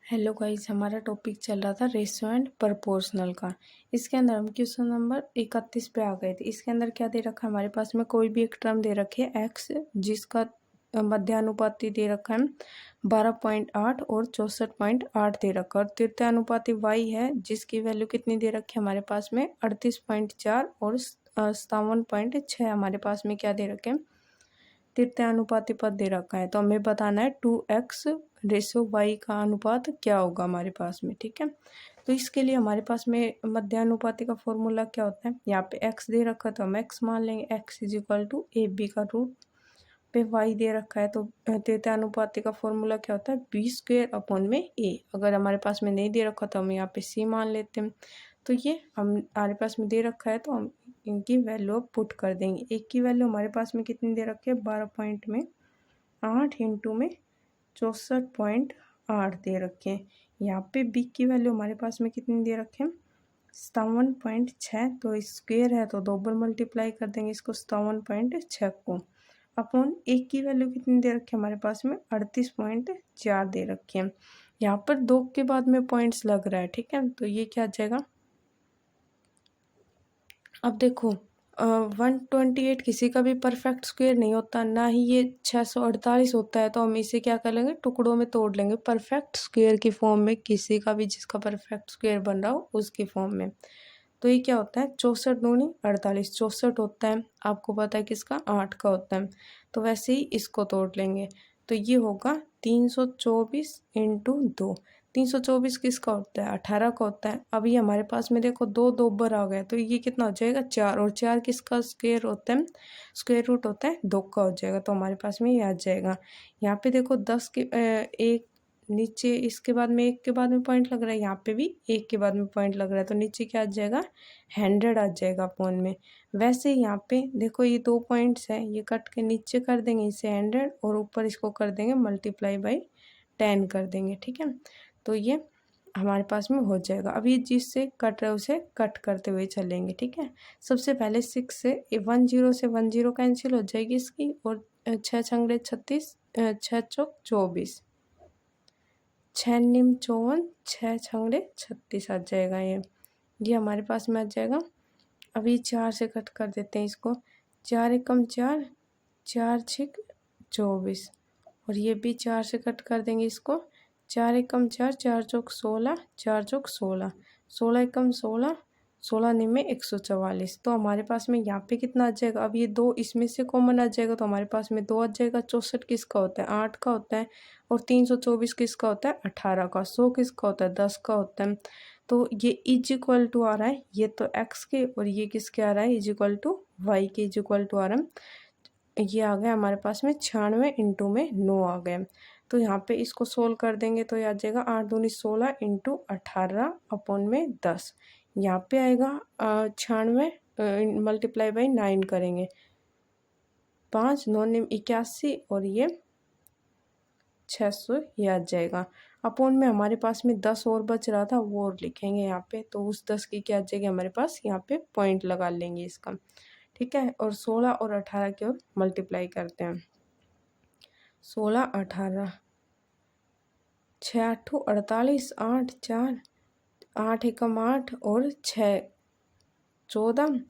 Hello guys, हमारा topic चल रहा था रेशियो एंड प्रोपोर्शनल का। इसके अंदर हम क्वेश्चन नंबर 31 पे आ गए थे। इसके अंदर क्या दे रखा है हमारे पास में, कोई भी एक टर्म दे रखी है एक्स, जिसका मध्यानुपाती दे रखा है 12.8 और 64.8 दे रखा है, और तृतीयानुपाती वाई है जिसकी वैल्यू कितनी दे रखी है हमारे पास में 38.4 और 57.6 हमारे पास में क्या दे रखे हैं, तृतीयानुपाती पद दे रखा है। तो हमें बताना है 2x रेशियो वाई का अनुपात क्या होगा हमारे पास में। ठीक है, तो इसके लिए हमारे पास में मध्यानुपाती का फॉर्मूला क्या होता है, यहाँ पे x दे रखा है तो हम x मान लेंगे, x is equal to A B का रूट पे y दे रखा है, तो तृतीयानुपाती का फॉर्मूला क्या होता है बी स्क्वेयर अपॉन में a। अगर हमारे पास में नहीं दे रखा तो हम यहाँ पे c मान लेते हैं। तो ये हमारे पास में दे रखा है तो हम इनकी वैल्यू पुट कर देंगे। एक की वैल्यू हमारे पास में कितनी दे रखी है 12.8 इंटू में 64.8 दे रखे हैं। यहाँ पे बी की वैल्यू हमारे पास में कितनी दे रखे हैं 57.6, तो स्क्वेयर है तो दो बार मल्टीप्लाई कर देंगे इसको 57.6 को, अपॉन एक की वैल्यू कितनी दे रखी है हमारे पास में 38.4 दे रखी है। यहाँ पर दो के बाद में पॉइंट्स लग रहा है। ठीक है, तो ये क्या आ जाएगा, अब देखो 128 किसी का भी परफेक्ट स्क्वायर नहीं होता, ना ही ये 648 होता है, तो हम इसे क्या कर लेंगे टुकड़ों में तोड़ लेंगे परफेक्ट स्क्वायर की फॉर्म में, किसी का भी जिसका परफेक्ट स्क्वायर बन रहा हो उसकी फॉर्म में। तो ये क्या होता है 64 दूनी 48, 64 होता है, आपको पता है किसका 8 का होता है, तो वैसे ही इसको तोड़ लेंगे। तो ये होगा 324 इंटू 2। 324 किसका होता है 18 का होता है। अभी हमारे पास में देखो दो दो बार आ गए, तो ये कितना हो जाएगा 4, और 4 किसका स्क्वायर होता है, स्क्वायर रूट होता है 2 का हो जाएगा, तो हमारे पास में ये आ जाएगा। यहाँ पे देखो 10 के एक नीचे, इसके बाद में एक के बाद में पॉइंट लग रहा है, यहाँ पे भी एक के बाद में पॉइंट लग रहा है, तो नीचे क्या आ जाएगा 100 आ जाएगा अपॉन में। वैसे यहाँ पे देखो ये दो पॉइंट्स है, ये कट के नीचे कर देंगे इसे 100, और ऊपर इसको कर देंगे मल्टीप्लाई बाई 10 कर देंगे। ठीक है, तो ये हमारे पास में हो जाएगा। अब ये जिससे कट रहा है उसे कट करते हुए चलेंगे। ठीक है, सबसे पहले 6 से 10 से 10 कैंसिल हो जाएगी इसकी, और 6 छंगड़े 36, 6 चौक 24, 6 निम 54, 6 छंगड़े 36 आ जाएगा। ये हमारे पास में आ जाएगा। अभी 4 से कट कर देते हैं इसको, 4 एकम 4, 4 छिक 24, और ये भी 4 से कट कर देंगे इसको, 4 एकम 4, 4 चौक 16, 4 चौक 16, 16 एकम 16, 16 निमे 144। तो हमारे पास में यहाँ पे कितना आ जाएगा, अब ये दो इसमें से कॉमन आ जाएगा, तो हमारे पास में 2 आ जाएगा। 64 किसका होता है 8 का होता है, और 324 किसका होता है 18 का, 100 किसका होता है 10 का होता है। तो ये इज इक्वल टू आ रहा है, ये तो x के, और ये किसके आ रहा है इज इक्वल टू वाई के इज इक्वल टू आ रहा है। ये आ गया हमारे पास में 96 इंटू में 9 आ गए। तो यहाँ पे इसको सोल्व कर देंगे तो ये आ जाएगा 8 दूनी 16 इंटू 18 अपॉन में 10। यहाँ पे आएगा 96 मल्टीप्लाई बाई 9 करेंगे, 5 9 निम 81, और ये 600 ये आ जाएगा। अपॉन में हमारे पास में 10 और बच रहा था वो और लिखेंगे यहाँ पे, तो उस 10 की क्या आ जाएगी हमारे पास, यहाँ पे पॉइंट लगा लेंगे इसका। ठीक है, और 16 और 18 की ओर मल्टीप्लाई करते हैं, 16 18, 6 8 48, 8 4, 8 एकम 8, और 6 14,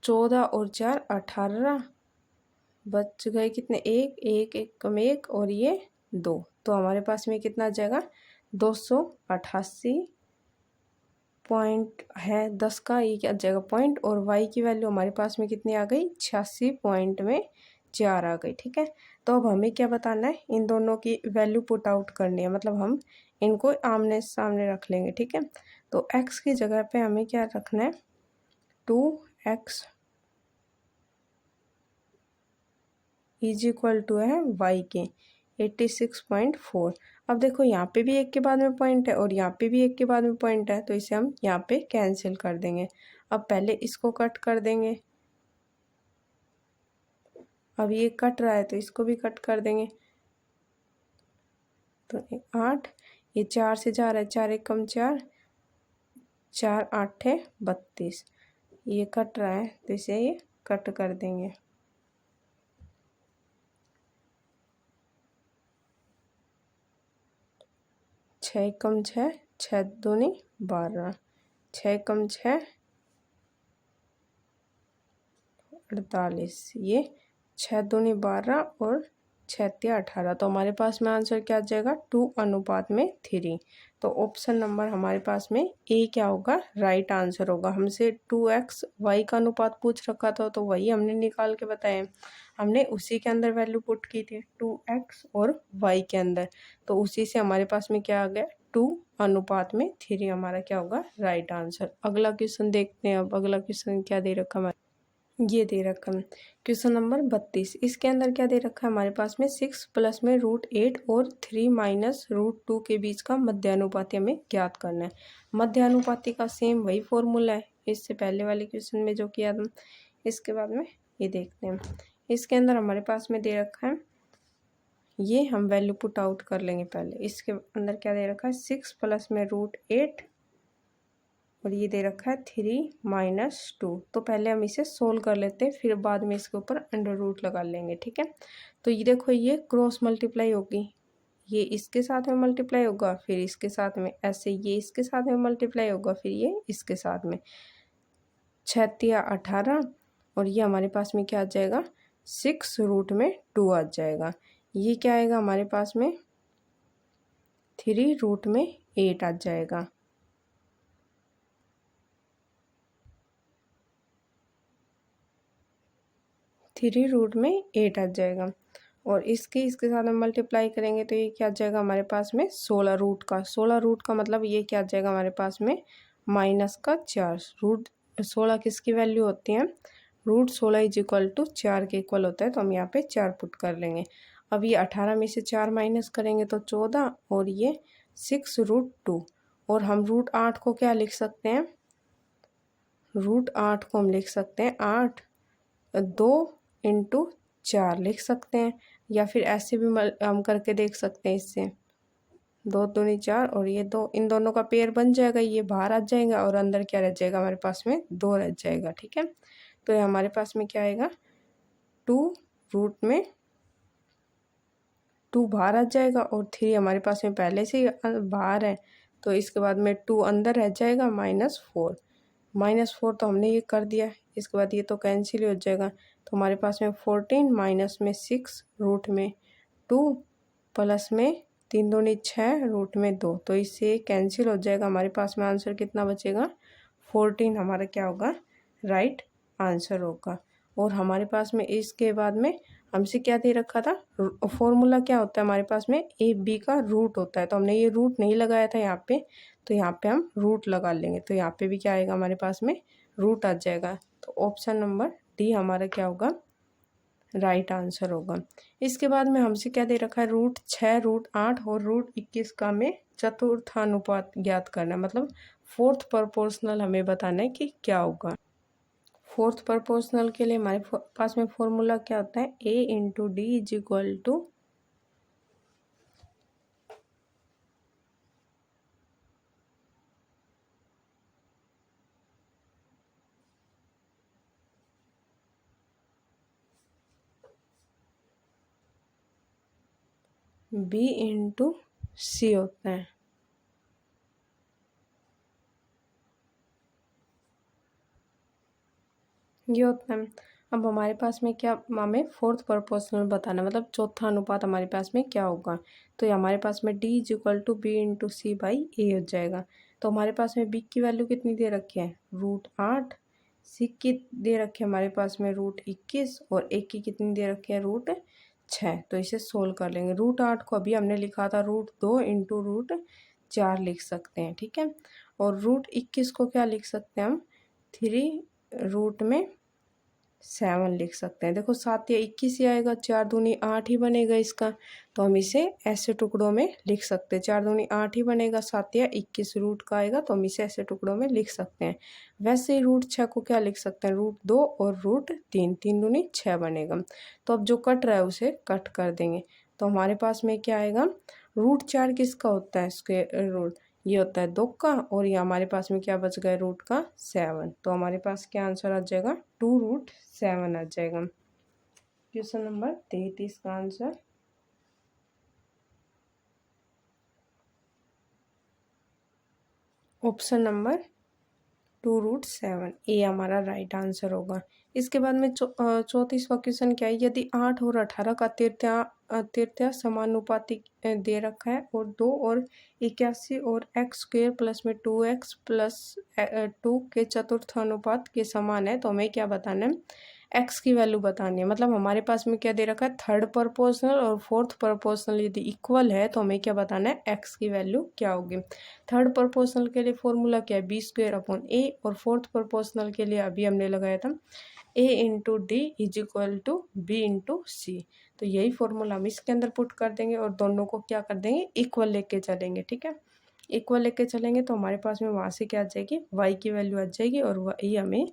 14 और 4 18, बच गए कितने एक, एक एक कम एक, और ये 2, तो हमारे पास में कितना आ जाएगा 288 पॉइंट है 10 का, ये क्या आ जाएगा पॉइंट, और वाई की वैल्यू हमारे पास में कितनी आ गई 86 पॉइंट में 4 आ गई। ठीक है, तो अब हमें क्या बताना है, इन दोनों की वैल्यू पुट आउट करनी है, मतलब हम इनको आमने सामने रख लेंगे। ठीक है, तो x की जगह पे हमें क्या रखना है 2x इज इक्वल टू है y के 86.4। अब देखो यहाँ पे भी एक के बाद में पॉइंट है, और यहाँ पे भी एक के बाद में पॉइंट है, तो इसे हम यहाँ पे कैंसिल कर देंगे। अब पहले इसको कट कर देंगे, अब ये कट रहा है तो इसको भी कट कर देंगे, तो 8, ये 4 से जा रहा है, 4 एकम 4, 4 8 है 32, ये कट रहा है तो इसे ये कट कर देंगे। 6 कम 6, 6 दूनी 12, 6 कम 6 48, ये 6 दूनी 12 और 6 तिया 18। तो हमारे पास में आंसर क्या आ जाएगा 2:3। तो ऑप्शन नंबर हमारे पास में ए क्या होगा, राइट आंसर होगा। हमसे 2x y का अनुपात पूछ रखा था तो वही हमने निकाल के बताया, हमने उसी के अंदर वैल्यू पुट की थी 2x और y के अंदर, तो उसी से हमारे पास में क्या आ गया 2:3 हमारा क्या होगा राइट आंसर। अगला क्वेश्चन देखते हैं। अब अगला क्वेश्चन क्या दे रखा हमारे, ये दे रखा है क्वेश्चन नंबर 32। इसके अंदर क्या दे रखा है हमारे पास में 6 प्लस में √8 और 3 माइनस √2 के बीच का मध्यानुपाती हमें ज्ञात करना है। मध्यानुपाती का सेम वही फॉर्मूला है इससे पहले वाले क्वेश्चन में जो किया था। इसके बाद में ये देखते हैं, इसके अंदर हमारे पास में दे रखा है, ये हम वैल्यू पुट आउट कर लेंगे पहले। इसके अंदर क्या दे रखा है 6 प्लस में √8 और ये दे रखा है 3 माइनस 2। तो पहले हम इसे सोल्व कर लेते हैं, फिर बाद में इसके ऊपर अंडर रूट लगा लेंगे, ठीक है। तो ये देखो ये क्रॉस मल्टीप्लाई होगी, ये इसके साथ में मल्टीप्लाई होगा, फिर इसके साथ में, ऐसे ये इसके साथ में मल्टीप्लाई होगा, फिर ये इसके साथ में, 6 तिया 18 और ये हमारे पास में क्या आ जाएगा 6√2 आ जाएगा। ये क्या आएगा हमारे पास में 3√8 आ जाएगा। थ्री रूट में 8 आ जाएगा और इसके साथ में मल्टीप्लाई करेंगे तो ये क्या आ जाएगा हमारे पास में 16 रूट का मतलब ये क्या आ जाएगा हमारे पास में -4। √16 किसकी वैल्यू होती है, √16 = 4 के इक्वल होता है, तो हम यहाँ पे 4 पुट कर लेंगे। अब ये 18 में से 4 माइनस करेंगे तो 14 और ये 6√2 और हम √8 को क्या लिख सकते हैं, √8 को हम लिख सकते हैं 8 2 × 4 लिख सकते हैं, या फिर ऐसे भी हम करके देख सकते हैं, इससे 2 दूनी 4 और ये 2, इन दोनों का पेयर बन जाएगा, ये बाहर आ जाएगा और अंदर क्या रह जाएगा हमारे पास में 2 रह जाएगा, ठीक है। तो ये हमारे पास में क्या आएगा 2 बाहर आ जाएगा और 3 हमारे पास में पहले से ही बाहर है, तो इसके बाद में 2 अंदर रह जाएगा -4 तो हमने ये कर दिया। इसके बाद ये तो कैंसिल हो जाएगा, तो हमारे पास में 14 माइनस में 6 रूट में 2 प्लस में 3 दूनी 6 रूट में 2, तो इससे कैंसिल हो जाएगा। हमारे पास में आंसर कितना बचेगा 14 हमारा क्या होगा राइट आंसर होगा। और हमारे पास में इसके बाद में हमसे क्या दे रखा था, फॉर्मूला क्या होता है हमारे पास में AB का रूट होता है, तो हमने ये रूट नहीं लगाया था यहाँ पे, तो यहाँ पे हम रूट लगा लेंगे, तो यहाँ पे भी क्या आएगा हमारे पास में रूट आ जाएगा। तो ऑप्शन नंबर डी हमारा क्या होगा राइट आंसर होगा। इसके बाद में हमसे क्या दे रखा है √6 √8 और √21 का हमें चतुर्थानुपात ज्ञात करना है, मतलब 4th प्रोपोर्शनल हमें बताना है कि क्या होगा। 4th प्रोपोर्शनल के लिए हमारे पास में फॉर्मूला क्या होता है A × D = B × C होता है। ये होता है। अब हमारे पास में क्या, हमें 4th प्रोपोर्शनल बताना, मतलब चौथा अनुपात हमारे पास में क्या होगा, तो ये हमारे पास में D = B × C/A हो जाएगा। तो हमारे पास में B की वैल्यू कितनी दे रखी है √8, C की दे रखी है हमारे पास में √21 और A की कितनी दे रखी है √6। तो इसे सोल्व कर लेंगे। √8 को अभी हमने लिखा था √2 × √4 लिख सकते हैं, ठीक है। और √21 को क्या लिख सकते हैं हम 3√7 लिख सकते हैं। देखो 7 या 21 ही आएगा, 4 दूनी 8 ही बनेगा इसका, तो हम इसे ऐसे टुकड़ों में लिख सकते हैं। 4 दूनी 8 ही बनेगा, 7 या 21 रूट का आएगा, तो हम इसे ऐसे टुकड़ों में लिख सकते हैं। वैसे ही √6 को क्या लिख सकते हैं √2 और √3, 3 दूनी 6 बनेगा। तो अब जो कट रहा है उसे कट कर देंगे, तो हमारे पास में क्या आएगा √4 किसका होता है स्क्वायर रूट, ये होता है 2 का, और ये हमारे पास में क्या बच गया रूट का 7, तो हमारे पास क्या आंसर आ जाएगा 2√7 आ जाएगा। क्वेश्चन नंबर 33 का आंसर ऑप्शन नंबर 2√7 ए हमारा राइट आंसर होगा। इसके बाद में 34वां क्वेश्चन क्या है, यदि 8 और 18 का तृतीया समानुपाती दे रखा है और 2 और 81 और एक्स स्क्वेयर प्लस में 2x प्लस 2 के चतुर्थ अनुपात के समान है, तो हमें क्या बताना है, एक्स की वैल्यू बतानी है। मतलब हमारे पास में क्या दे रखा है, थर्ड प्रोपोर्शनल और फोर्थ प्रोपोर्शनल यदि इक्वल है तो हमें क्या बताना है, एक्स की वैल्यू क्या होगी। थर्ड प्रोपोर्शनल के लिए फॉर्मूला क्या है, b² और फोर्थ प्रोपोर्शनल के लिए अभी हमने लगाया था a × d = b × c। तो यही फॉर्मूला हम इसके अंदर पुट कर देंगे और दोनों को क्या कर देंगे, इक्वल लेके चलेंगे। ठीक है, इक्वल लेके चलेंगे तो हमारे पास में वहाँ से क्या आ जाएगी, y की वैल्यू आ जाएगी और वही हमें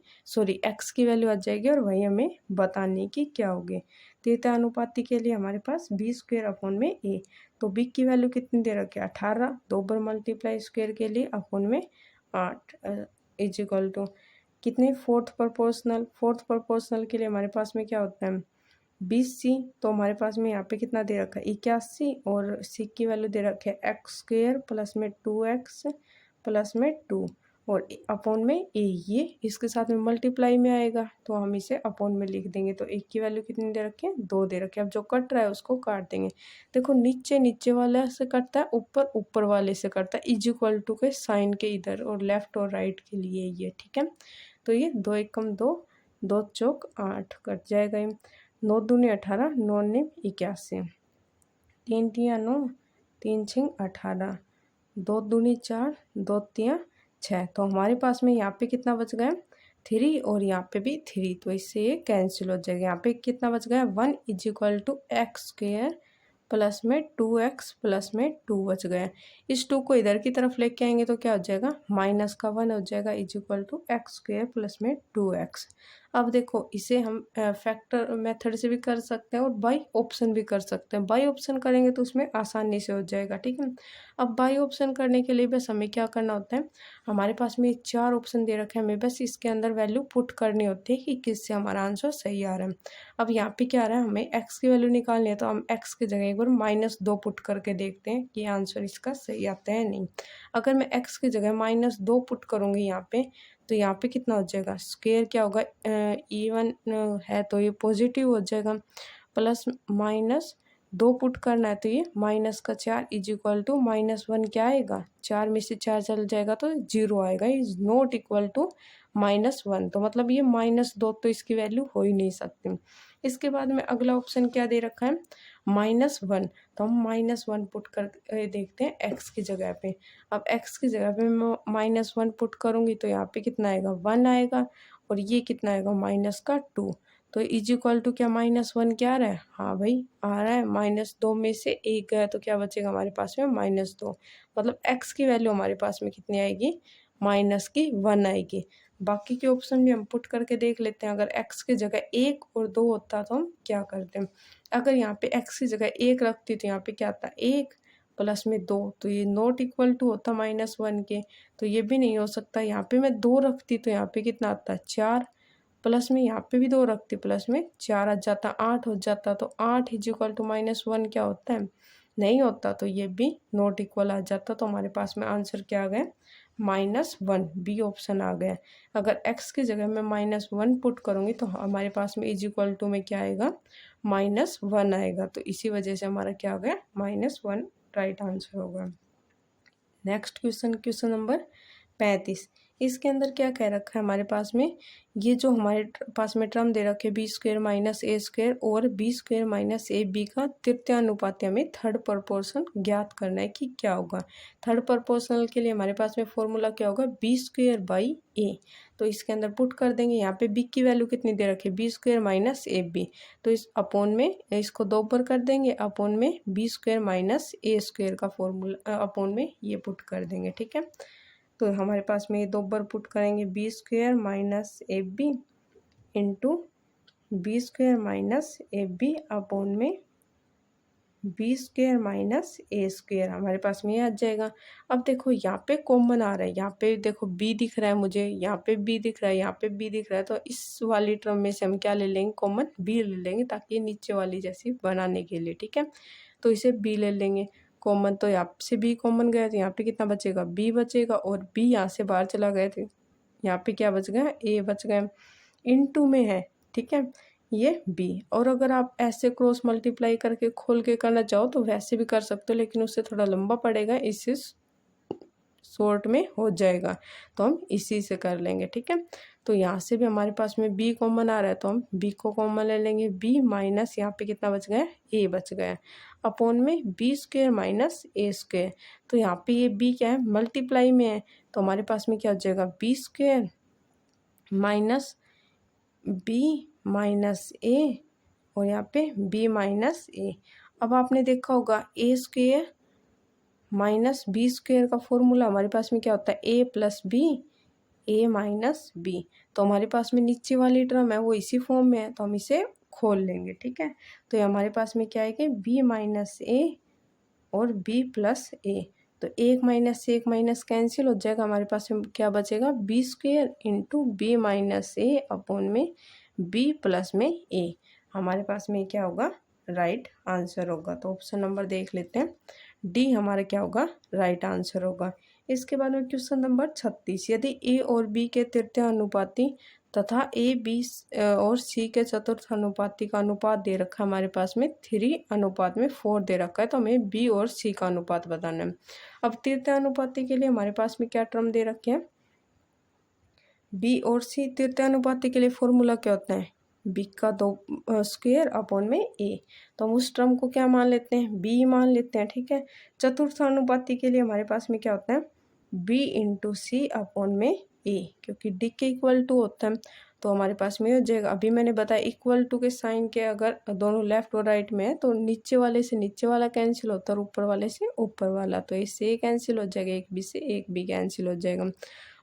x की वैल्यू आ जाएगी और वही हमें बताने की क्या होगी। तृतीय अनुपाती के लिए हमारे पास b² तो b की वैल्यू कितनी दे रखी है, 18, 2 बार मल्टीप्लाई स्क्वेयर के लिए अपॉन में 8 = कितने, फोर्थ प्रोपोर्शनल के लिए हमारे पास में क्या होता है 20c। तो हमारे पास में यहाँ पे कितना दे रखा है 81 और c की वैल्यू दे रखी है x² प्लस में 2x प्लस में 2 और अपॉन में a, ये इसके साथ में मल्टीप्लाई में आएगा तो हम इसे अपॉन में लिख देंगे। तो a की वैल्यू कितनी दे रखी है, 2 दे रखी है। अब जो कट रहा है उसको काट देंगे। देखो नीचे वाले से कटता है, ऊपर वाले से कटता है, = के साइन के इधर और लेफ्ट और राइट के लिए ये। ठीक है, तो ये 2 एकम 2, 2 चौक 8 कट जाएगा। 9 दूनी 18, 9 9 81, 3 तिया 9, 3 6 18, 2 दूनी 4, 2 तिया 6। तो हमारे पास में यहाँ पे कितना बच गया, 3 और यहाँ पे भी 3, तो इससे ये कैंसिल हो जाएगा। यहाँ पे कितना बच गया, 1 = x² प्लस में 2x प्लस में 2 बच गया। इस 2 को इधर की तरफ लेके आएंगे तो क्या हो जाएगा, माइनस का 1 हो जाएगा = x² प्लस में 2x। अब देखो इसे हम फैक्टर मेथड से भी कर सकते हैं और बाई ऑप्शन भी कर सकते हैं। बाई ऑप्शन करेंगे तो उसमें आसानी से हो जाएगा। ठीक है, अब बाई ऑप्शन करने के लिए बस हमें क्या करना होता है, हमारे पास में 4 ऑप्शन दे रखे हैं, हमें बस इसके अंदर वैल्यू पुट करनी होती है कि किससे हमारा आंसर सही आ रहा है। अब यहाँ पे क्या आ रहा है, हमें x की वैल्यू निकालनी है तो हम x की जगह एक बार -2 पुट करके देखते हैं कि आंसर इसका सही आता है नहीं। अगर मैं x की जगह -2 पुट करूँगी यहाँ पे तो यहाँ पे कितना हो जाएगा, स्क्वायर क्या होगा, इवन है तो ये पॉजिटिव हो जाएगा, प्लस माइनस 2 पुट करना है तो ये -4 = -1 क्या आएगा, 4 में से 4 चल जाएगा तो 0 आएगा, इज नॉट इक्वल टू -1। तो मतलब ये -2 तो इसकी वैल्यू हो ही नहीं सकती। इसके बाद में अगला ऑप्शन क्या दे रखा है, -1। तो हम -1 पुट कर देखते हैं x की जगह पे। अब x की जगह पे मैं -1 पुट करूँगी तो यहाँ पे कितना आएगा, 1 आएगा और ये कितना आएगा, -2। तो = क्या -1 क्या आ रहा है, हाँ भाई आ रहा है। -2 में से 1 गया तो क्या बचेगा हमारे पास में, -2। मतलब x की वैल्यू हमारे पास में कितनी आएगी, -1 आएगी। बाकी के ऑप्शन भी हम पुट करके देख लेते हैं। अगर x की जगह 1 और 2 होता तो हम क्या करते हैं, अगर यहाँ पे x की जगह 1 रखती तो यहाँ पे क्या आता, 1 प्लस में 2, तो ये नॉट इक्वल टू होता -1 के, तो ये भी नहीं हो सकता। यहाँ पे मैं 2 रखती तो यहाँ पे कितना आता, 4 प्लस में यहाँ पे भी 2 रखती, प्लस में 4 आ जाता, 8 हो जाता। तो 8 = -1 क्या होता है, नहीं होता, तो ये भी नॉट इक्वल आ जाता। तो हमारे पास में आंसर क्या आ गया, -1, बी ऑप्शन आ गया। अगर x की जगह मैं -1 पुट करूँगी तो हमारे पास में = में क्या आएगा, -1 आएगा। तो इसी वजह से हमारा क्या आ गया, -1 राइट आंसर होगा। Next question number 35। इसके अंदर क्या कह रखा है हमारे पास में, ये जो हमारे पास में टर्म दे रखे b² - a² और b² - ab का तृतीय अनुपात हमें थर्ड प्रोपोर्शन ज्ञात करना है कि क्या होगा। थर्ड प्रोपोर्शनल के लिए हमारे पास में फॉर्मूला क्या होगा, b² a। तो इसके अंदर पुट कर देंगे। यहाँ पे b की वैल्यू कितनी दे रखी है, b² - ab। तो इस अपॉन में इसको 2 बार कर देंगे, अपॉन में b² - a² का फॉर्मूला अपॉन में ये पुट कर देंगे। ठीक है, तो हमारे पास में ये 2 बार पुट करेंगे, b² - ab into b² - ab upon में b² - a²। हमारे पास में ये आ जाएगा। अब देखो यहाँ पे कॉमन आ रहा है, यहाँ पे देखो b दिख रहा है मुझे, यहाँ पे b दिख रहा है, यहाँ पे b दिख रहा है। तो इस वाली टर्म में से हम क्या ले लेंगे, कॉमन b ले लेंगे ताकि नीचे वाली जैसी बनाने के लिए। ठीक है, तो इसे b ले लेंगे। कॉमन, तो यहाँ से बी कॉमन गया तो यहाँ पे कितना बचेगा, बी बचेगा, और बी यहाँ से बाहर चला गया तो यहाँ पे क्या बच गया, ए बच गया। इनटू में है, ठीक है, ये बी। और अगर आप ऐसे क्रॉस मल्टीप्लाई करके खोल के करना चाहो तो वैसे भी कर सकते हो, लेकिन उससे थोड़ा लंबा पड़ेगा, इससे शॉर्ट में हो जाएगा, तो हम इसी से कर लेंगे, ठीक है। तो यहाँ से भी हमारे पास में बी कॉमन आ रहा है तो हम बी को कॉमन ले लेंगे, बी माइनस यहाँ पे कितना बच गया, ए बच गया, अपॉन में बी स्क्वेयर माइनस ए स्क्वेयर। तो यहाँ पे ये बी क्या है, मल्टीप्लाई में है, तो हमारे पास में क्या हो जाएगा, B square minus B minus A, और यहाँ पे बी माइनस ए। अब आपने देखा होगा ए स्क्वेयर माइनस बी स्क्वेयर का फॉर्मूला हमारे पास में क्या होता है, ए प्लस बी, ए माइनस बी। तो हमारे पास में नीचे वाली टर्म है वो इसी फॉर्म में है, तो हम इसे खोल लेंगे, ठीक है। तो ये हमारे पास में क्या है कि बी माइनस ए और बी प्लस ए, तो एक माइनस से एक माइनस कैंसिल हो जाएगा, हमारे पास में क्या बचेगा, B square into B minus A upon में बी प्लस में ए। हमारे पास में क्या होगा, राइट आंसर होगा। तो ऑप्शन नंबर देख लेते हैं, डी हमारा क्या होगा, राइट आंसर होगा। इसके बाद में क्वेश्चन नंबर 36, यदि ए और बी के तृतीय अनुपाती तथा ए बी और सी के चतुर्थ अनुपाती का अनुपात दे रखा है, हमारे पास में 3:4 दे रखा है, तो हमें बी और सी का अनुपात बताना है। अब तृतीय अनुपाती के लिए हमारे पास में क्या टर्म दे रखे हैं, बी और सी। तृतीय अनुपाती के लिए फॉर्मूला क्या होता है, बी का 2 स्क्वेयर अपॉन में ए, तो हम उस टर्म को क्या मान लेते हैं, बी मान लेते हैं, ठीक है। चतुर्थ अनुपाती के लिए हमारे पास में क्या होता है, बी इंटू सी अपॉन में ए, क्योंकि डी के इक्वल टू होता है, तो हमारे पास में हो जाएगा। अभी मैंने बताया इक्वल टू के साइन के अगर दोनों लेफ्ट और राइट में है तो नीचे वाले से नीचे वाला कैंसिल होता है और ऊपर वाले से ऊपर वाला, तो इससे ए कैंसिल हो जाएगा, एक बी से एक बी कैंसिल हो जाएगा।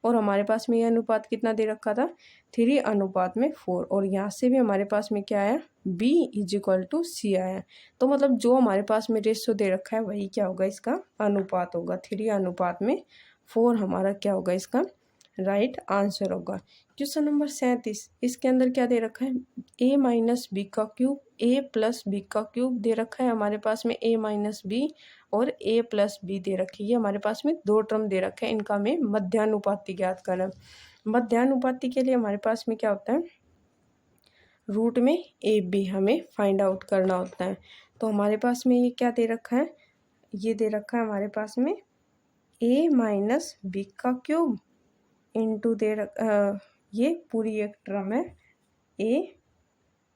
और हमारे पास में ये अनुपात कितना दे रखा था, 3:4, और यहाँ से भी हमारे पास में क्या आया, b इज इक्वल टू सी आया। तो मतलब जो हमारे पास में रेशियो दे रखा है वही क्या होगा, इसका अनुपात होगा, 3:4 हमारा क्या होगा, इसका राइट आंसर होगा। क्वेश्चन नंबर 37, इसके अंदर क्या दे रखा है, a माइनस बी का क्यूब, a प्लस बी का क्यूब दे रखा है, हमारे पास में a माइनस बी और a प्लस बी दे रखी है। हमारे पास में 2 टर्म दे रखे हैं, इनका हमें मध्यानुपाती ज्ञात करना है। मध्यानुपाती के लिए हमारे पास में क्या होता है, रूट में ए बी हमें फाइंड आउट करना होता है। तो हमारे पास में ये क्या दे रखा है, ये दे रखा है हमारे पास में a माइनस बी का क्यूब इंटू ये पूरी एक टर्म है ए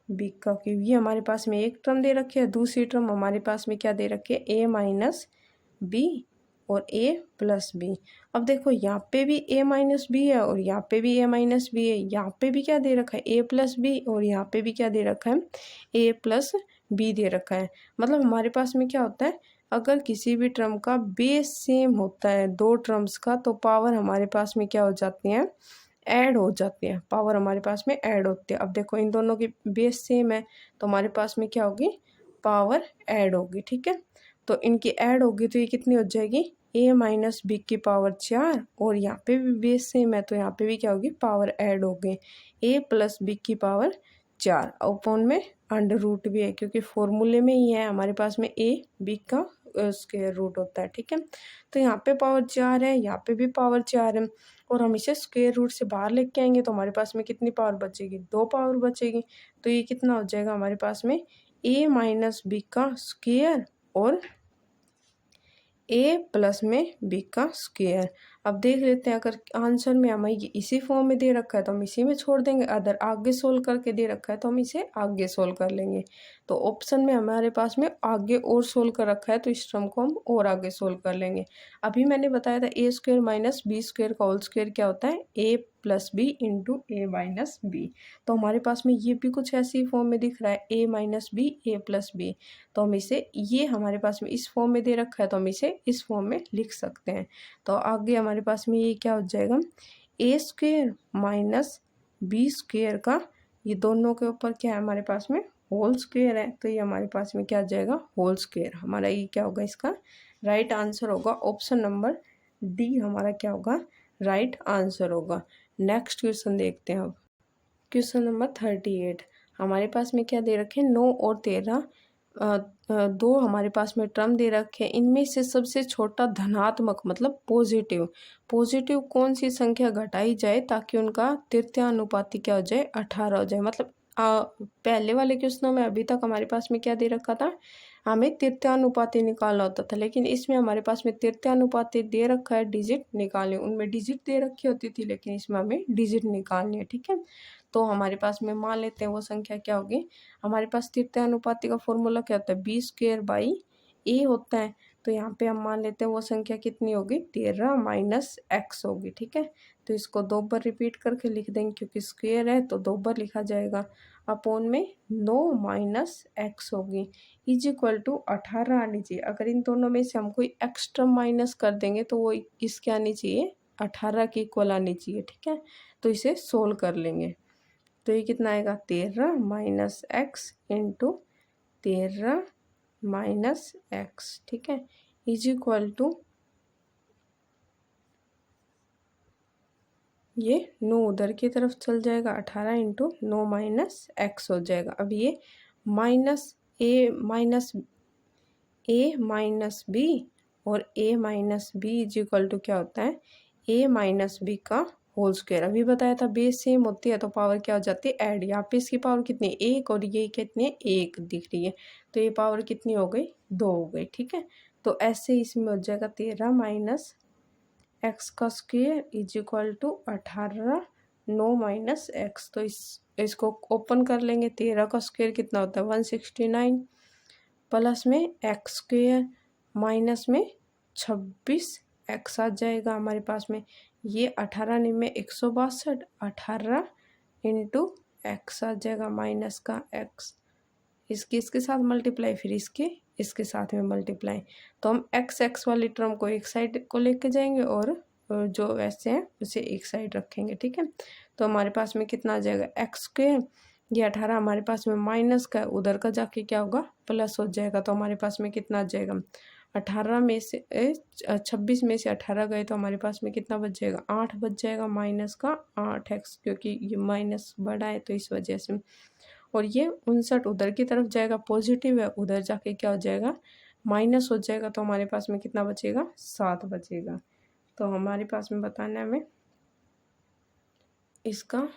बी का क्यूब, ये हमारे पास में एक टर्म दे रखी है। दूसरी टर्म हमारे पास में क्या दे रखी है, ए माइनस बी और ए प्लस बी। अब देखो यहाँ पे भी a माइनस बी है और यहाँ पे भी a माइनस बी है, यहाँ पे भी क्या दे रखा है, a प्लस बी, और यहाँ पे भी क्या दे रखा है, a प्लस बी दे रखा है। मतलब हमारे पास में क्या होता है, अगर किसी भी टर्म का बेस सेम होता है 2 टर्म्स का, तो पावर हमारे पास में क्या हो जाती है, ऐड हो जाती है, पावर हमारे पास में ऐड होती है। अब देखो इन दोनों की बेस सेम है तो हमारे पास में क्या होगी, पावर ऐड होगी, ठीक है। तो इनकी ऐड होगी तो ये कितनी हो जाएगी, a माइनस बी की पावर 4, और यहाँ पे भी बेस सेम है तो यहाँ पे भी क्या होगी, पावर ऐड होगी, a प्लस बी की पावर 4 अपॉन में अंडर रूट भी है, क्योंकि फॉर्मूले में ही है हमारे पास में a b का स्क्वायर रूट होता है, ठीक है। तो यहाँ पे पावर 4 है, यहाँ पे भी पावर 4 है, और हम इसे स्क्वायर रूट से बाहर लेके आएंगे तो हमारे पास में कितनी पावर बचेगी, 2 पावर बचेगी। तो ये कितना हो जाएगा हमारे पास में, a माइनस बी का स्क्वायर और a प्लस में b का स्क्वायर। अब देख लेते हैं, अगर आंसर में हमें इसी फॉर्म में दे रखा है तो हम इसी में छोड़ देंगे, अदर आगे सोल्व करके दे रखा है तो हम इसे आगे सोल्व कर लेंगे। तो ऑप्शन में हमारे पास में आगे और सोल्व कर रखा है तो इस टर्म को हम और आगे सोल्व कर लेंगे। अभी मैंने बताया था a square minus B square का होल स्क्वायर क्या होता है, a plus B into A minus B. तो हमारे पास में ये भी कुछ ऐसी फॉर्म में दिख रहा है, a minus B A plus B, तो हम इसे, ये हमारे पास में इस फॉर्म में दे रखा है तो हम इसे इस फॉर्म में लिख सकते हैं। तो आगे हमारे पास में ये क्या हो जाएगा, a square minus B square का, ये दोनों के ऊपर क्या है हमारे पास में, होल स्क्वायर है, तो ये हमारे पास में क्या आ जाएगा, होल स्क्वायर। हमारा ये क्या होगा, इसका राइट आंसर होगा ऑप्शन नंबर डी, हमारा क्या होगा, राइट आंसर होगा। नेक्स्ट क्वेश्चन देखते हैं। अब क्वेश्चन नंबर 38, हमारे पास में क्या दे रखे हैं, 9 और 13 दो हमारे पास में टर्म दे रखे हैं, इनमें से सबसे छोटा धनात्मक मतलब पॉजिटिव पॉजिटिव कौन सी संख्या घटाई जाए ताकि उनका तृतीयानुपाती क्या हो जाए 18 हो जाए। मतलब पहले वाले क्वेश्चनों में अभी तक हमारे पास में क्या दे रखा था, हमें तृतीयानुपाती निकालना होता था, लेकिन इसमें हमारे पास में तृतीयानुपाती दे रखा है डिजिट निकालने, उनमें डिजिट दे रखी होती थी लेकिन इसमें हमें डिजिट निकालनी है। ठीक है, तो हमारे पास में मान लेते हैं वो संख्या क्या होगी। हमारे पास तृतीयानुपाती का फॉर्मूला क्या होता है, बी स्क्वेयर बाई ए होता है। तो यहाँ पे हम मान लेते हैं वो संख्या कितनी होगी, 13 माइनस एक्स होगी। ठीक है, तो इसको 2 बार रिपीट करके लिख देंगे क्योंकि स्क्वेयर है तो 2 बार लिखा जाएगा। अपोन में 9 माइनस एक्स होगी इज इक्वल टू 18 आनी चाहिए। अगर इन दोनों में से हम कोई एक्स्ट्रा माइनस कर देंगे तो वो किसके आनी चाहिए, 18 की इक्वल आनी चाहिए। ठीक है, तो इसे सोल्व कर लेंगे। तो ये कितना आएगा, 13 minus x into 13 minus x. ठीक है, इज इक्वल टू ये 9 उधर की तरफ चल जाएगा, 18 इंटू 9 माइनस एक्स हो जाएगा। अब ये माइनस ए माइनस बी और A minus B is equal to क्या होता है, ए माइनस बी का होल स्क्वायर। अभी बताया था बेस सेम होती है तो पावर क्या हो जाती है, ऐड। यहाँ पे इसकी पावर कितनी है, 1 और ये कितनी है, 1 दिख रही है, तो ये पावर कितनी हो गई, 2 हो गई। ठीक है, तो ऐसे इसमें हो जाएगा 13 माइनस एक्स का square is equal to 18 9 minus X. तो इसको ओपन कर लेंगे। 13 का स्क्वायर कितना होता है 169 प्लस में एक्स स्क्वायर माइनस में 26 एक्स आ जाएगा हमारे पास में। ये 18 में 162, 18 इंटू एक्स आ जाएगा माइनस का एक्स, इसके साथ मल्टीप्लाई, फिर इसके साथ में मल्टीप्लाई। तो हम एक्स वाली टर्म को एक साइड को लेके जाएंगे और जो ऐसे हैं उसे एक साइड रखेंगे। ठीक है, तो हमारे पास में कितना आ जाएगा एक्स स्क्वायर, ये 18 हमारे पास में माइनस का, उधर का जाके क्या होगा प्लस हो जाएगा। तो हमारे पास में कितना आ जाएगा, 18 में से 26 में से 18 गए तो हमारे पास में कितना बच जाएगा, 8 बच जाएगा माइनस का 8 एक्स, क्योंकि ये माइनस बड़ा है तो इस वजह से। और ये 59 उधर की तरफ जाएगा, पॉजिटिव है, उधर जाके क्या हो जाएगा माइनस हो जाएगा। तो हमारे पास में कितना बचेगा, 7 बचेगा। तो हमारे पास में बताना है हमें इसका,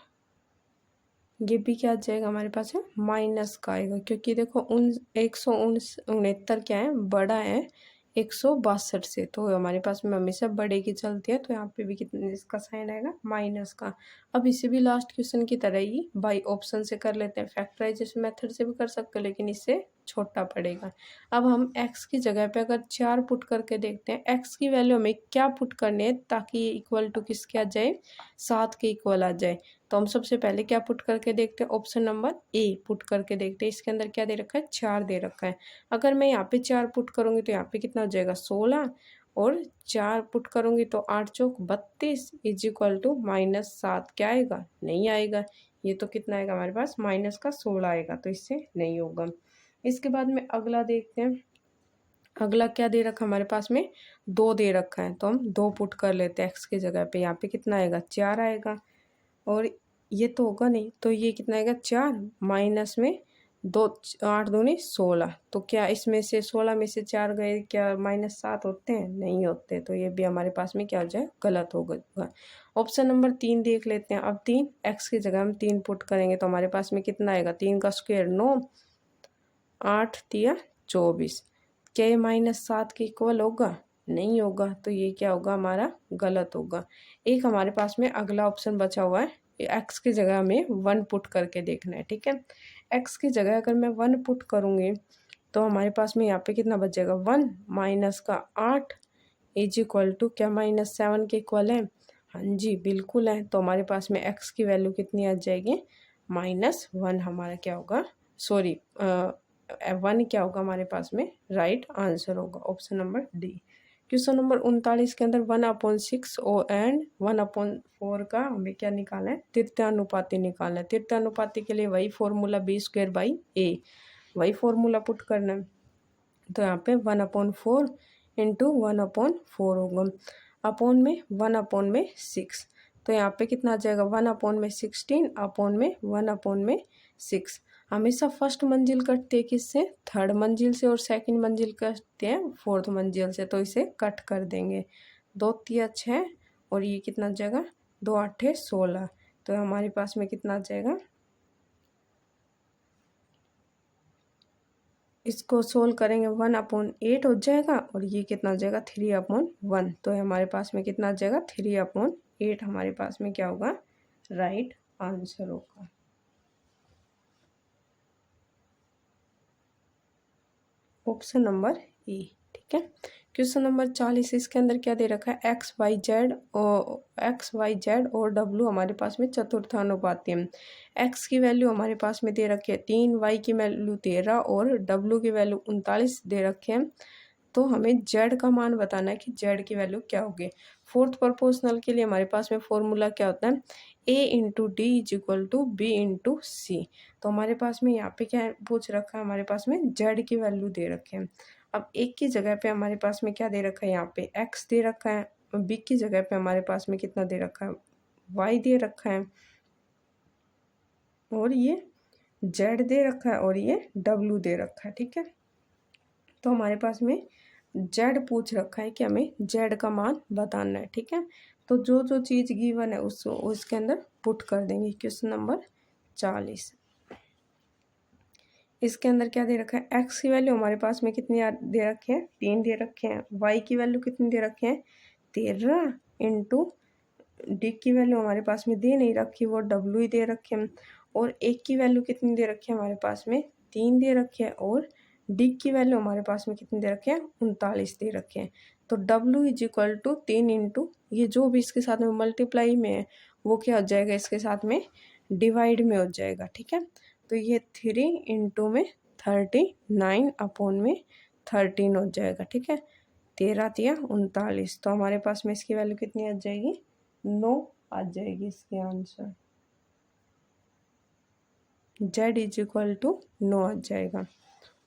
ये भी क्या आ जाएगा हमारे पास है माइनस का आएगा, क्योंकि देखो 169 क्या है, बड़ा है 162 से, तो हमारे पास में हमेशा बड़े की चलती है। तो यहाँ पे भी कितने इसका साइन आएगा माइनस का। अब इसे भी लास्ट क्वेश्चन की तरह ही बाई ऑप्शन से कर लेते हैं, फैक्टराइजेशन मेथड से भी कर सकते हैं लेकिन इससे छोटा पड़ेगा। अब हम x की जगह पे अगर 4 पुट करके देखते हैं, x की वैल्यू हमें क्या पुट करनी है ताकि ये इक्वल टू किसके आ जाए, 7 के इक्वल आ जाए। तो हम सबसे पहले क्या पुट करके देखते हैं, ऑप्शन नंबर ए पुट करके देखते हैं। इसके अंदर क्या दे रखा है, 4 दे रखा है। अगर मैं यहाँ पे 4 पुट करूँगी तो यहाँ पे कितना हो जाएगा 16, और 4 पुट करूँगी तो 8 चौक 32 इज इक्वल टू -7 क्या आएगा, नहीं आएगा। ये तो कितना आएगा हमारे पास माइनस का 16 आएगा, तो इससे नहीं होगा। इसके बाद में अगला देखते हैं, अगला क्या दे रखा हमारे पास में 2 दे रखा है, तो हम 2 पुट कर लेते हैं एक्स की जगह पे। यहाँ पे कितना आएगा 4 आएगा, और ये तो होगा नहीं, तो ये कितना आएगा 4 माइनस में 2 8 दूनी 16। तो क्या इसमें से 16 में से 4 गए, क्या -7 होते हैं, नहीं होते। तो ये भी हमारे पास में क्या हो जाए, गलत होगा। ऑप्शन नंबर 3 देख लेते हैं। अब 3 एक्स की जगह हम 3 पुट करेंगे तो हमारे पास में कितना आएगा, 3 का स्क्वायर 9, 8 तिया 24, क्या ये -7 के इक्वल होगा, नहीं होगा। तो ये क्या होगा हमारा गलत होगा। एक हमारे पास में अगला ऑप्शन बचा हुआ है, एक्स की जगह हमें 1 पुट करके देखना है। ठीक है, एक्स की जगह अगर मैं 1 पुट करूँगी तो हमारे पास में यहाँ पे कितना बच जाएगा 1 माइनस का 8 इज इक्वल टू क्या -7 के इक्वल है, हाँ जी बिल्कुल है। तो हमारे पास में एक्स की वैल्यू कितनी आ जाएगी -1, हमारा क्या होगा, सॉरी 1 क्या होगा हमारे पास में राइट आंसर होगा, option number D. Question number 39 के अंदर 1/6 एंड 1/4 का हमें क्या निकालना है, तृतीयानुपाती निकालना है। तृतीयानुपाती के लिए वही फॉर्मूला बी स्क्वायर बाई ए, वही फॉर्मूला पुट करना है। तो यहाँ पे 1/4 इंटू 1/4 होगा, अपॉन में 1/6। तो यहाँ पे कितना आ जाएगा 1/16 अपॉन में 1/6। हमेशा फर्स्ट मंजिल कटती है किससे, थर्ड मंजिल से, और सेकंड मंजिल कटते हैं फोर्थ मंजिल से, तो इसे कट कर देंगे। 2 तिया 6 और ये कितना जाएगा, 2 आठे 16, तो हमारे पास में कितना आ जाएगा, इसको सोल्व करेंगे 1/8 हो जाएगा, और ये कितना हो जाएगा 3/1, तो हमारे पास में कितना आ जाएगा 3/8 हमारे पास में क्या होगा, राइट आंसर होगा। ऑप्शन नंबर ई, ठीक है। क्वेश्चन नंबर 40, इसके अंदर क्या दे रखा है, एक्स वाई जेड और डब्लू हमारे पास में चतुर्थानुपाती है। एक्स की वैल्यू हमारे पास में दे रखी है 3, वाई की वैल्यू 13 और डब्लू की वैल्यू 39 दे रखे हैं। तो हमें जेड का मान बताना है कि जेड की वैल्यू क्या होगी। फोर्थ प्रोपोर्शनल के लिए हमारे पास में फॉर्मूला क्या होता है, A into D is equal to B into C. तो हमारे पास में यहाँ पे क्या पूछ रखा है, हमारे पास में जेड की वैल्यू दे रखे हैं। अब एक की जगह पे हमारे पास में क्या दे रखा है, यहाँ पे एक्स दे रखा है, बी की जगह पे हमारे पास में कितना दे रखा है, वाई दे रखा है, और ये जेड दे रखा है, और ये डब्लू दे रखा है, ठीक है। तो हमारे पास में जेड पूछ रखा है कि हमें जेड का मान बताना है, ठीक है। तो जो जो चीज़ गिवन है उसको उसके अंदर पुट कर देंगे। क्वेश्चन नंबर 40, इसके अंदर क्या दे रखा है, एक्स की वैल्यू हमारे पास में कितनी दे रखे हैं, 3 दे रखे हैं, वाई की वैल्यू कितनी दे रखे हैं 13, इंटू डी की वैल्यू हमारे पास में दे नहीं रखी, वो डब्ल्यू ही दे रखे हैं, और एक की वैल्यू कितनी दे रखी है हमारे पास में 3 दे रखे हैं, और डी की वैल्यू हमारे पास में कितनी दे रखे हैं 39 दे रखे हैं। तो W is equal to 3 into ये जो भी इसके साथ में मल्टीप्लाई में है वो क्या हो जाएगा, इसके साथ में डिवाइड में हो जाएगा, ठीक है। तो ये 3 इंटू में 39 अपॉन में 13 हो जाएगा, ठीक है। 13 तिया 39, तो हमारे पास में इसकी वैल्यू कितनी आ जाएगी, 9 आ जाएगी इसके answer. Z is equal to 9 आ जाएगा।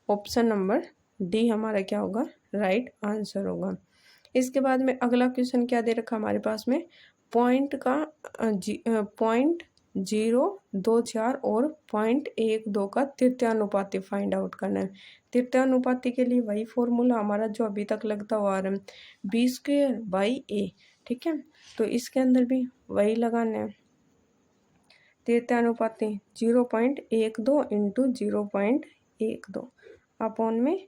ऑप्शन नंबर डी हमारा क्या होगा, राइट आंसर होगा। इसके बाद में अगला क्वेश्चन क्या दे रखा हमारे पास में, पॉइंट का 0.024 और 0.12 का तृतीयानुपाती फाइंड आउट करना है। तृतीयानुपाती के लिए वही फॉर्मूला हमारा जो अभी तक लगता हुआ आ रहा है, b²/a, ठीक है। तो इसके अंदर भी वही लगाना है, तृतीयानुपाती 0.12 इंटू 0.12 अपॉन में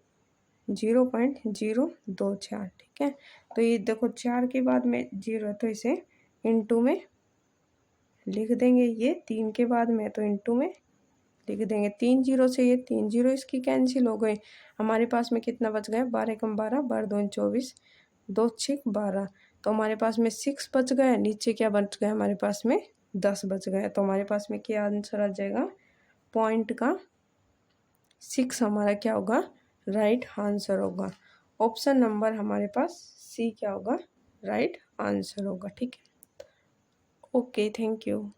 0.024, ठीक है। तो ये देखो 4 के बाद में 0 है तो इसे इंटू में लिख देंगे, ये 3 के बाद में तो इंटू में लिख देंगे। 3 0 से ये 3 0 इसकी कैंसिल हो गई, हमारे पास में कितना बच गया, 12 कम 12, 12 2 24, 2 6 12, तो हमारे पास में 6 बच गया, नीचे क्या बच गया हमारे पास में 10 बच गया। तो हमारे पास में क्या आंसर आ जाएगा, पॉइंट का 6 हमारा क्या होगा, राइट आंसर होगा। ऑप्शन नंबर हमारे पास सी क्या होगा, राइट आंसर होगा, ठीक है। Okay, thank you.